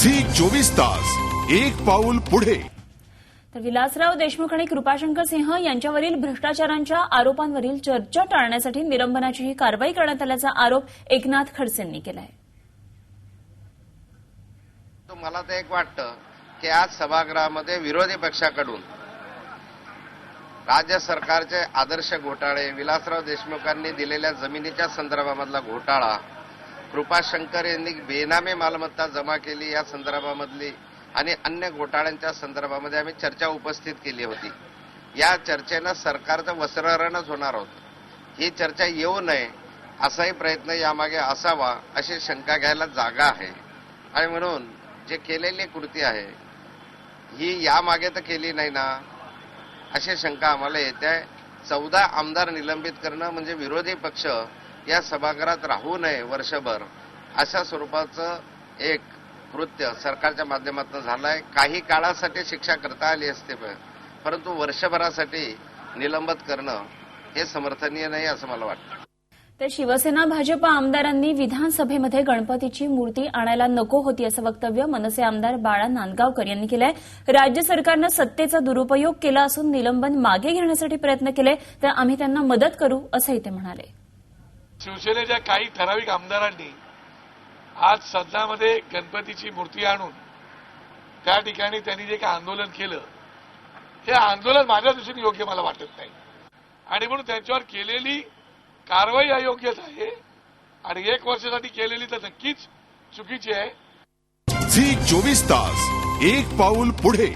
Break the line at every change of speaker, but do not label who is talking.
Zee 24 तास एक पाऊल पुढे।
तर विलासराव देशमुख आणि कृपाशंकर सिंह यांच्यावरील भ्रष्टाचारांच्या आरोपांवरील चर्चा टाळण्यासाठी निलंबनाची ही कारवाई करण्यात आल्याचा आरोप एकनाथ खडसेंनी केला आहे।
मला तर एक वाटतं की आज सभागृहामध्ये विरोधी पक्षाकडून राज्य सरकारचे आदर्श घोटाळे, विलासराव देशमुखांनी दिलेल्या जमिनीच्या संदर्भामधला घोटाळा, कृपाशंकर यांनी बेनामी मालमत्ता जमा केली या संदर्भामधली आणि अन्य घोटाळ्यांच्या संदर्भामध्ये आम्ही चर्चा उपस्थित केली होती। या चर्चेनं सरकारचं वस्त्रहरणच होणार होतं। ही चर्चा येऊ नये असाही प्रयत्न यामागे असावा अशी शंका घ्यायला जागा आहे आणि म्हणून जे केलेली कृती आहे ही यामागे तर केली नाही ना अशी शंका आम्हाला येते। 14 आमदार निलंबित करणं म्हणजे विरोधी पक्ष या सभागृहात राहू नये वर्षभर अशा स्वरूपाचं एक कृत्य सरकारच्या माध्यमातून झालंय। काही काळासाठी शिक्षा करता आली असते परंतु वर्षभरासाठी निलंबित करणं हे समर्थनीय नाही असं मला वाटतं।
तर शिवसेना भाजप आमदारांनी विधानसभेमध्ये गणपतीची मूर्ती आणायला नको होती असं वक्तव्य मनसे आमदार बाळा नांदगावकर यांनी केलंय। राज्य सरकारनं सत्तेचा दुरुपयोग केला असून निलंबन मागे घेण्यासाठी प्रयत्न केले तर आम्ही त्यांना मदत करू असंही ते म्हणाले।
शिवसेनेच्या काही ठराविक आमदारांनी आज सदनामध्ये गणपतीची मूर्ती आणून त्या ठिकाणी त्यांनी जे काही आंदोलन केलं हे आंदोलन माझ्या दृष्टीने योग्य मला वाटत नाही आणि म्हणून त्यांच्यावर केलेली कारवाई अयोग्यच आहे आणि 1 वर्षासाठी केलेली तर नक्कीच चुकीची आहे।
झी 24 तास एक पाऊल पुढे।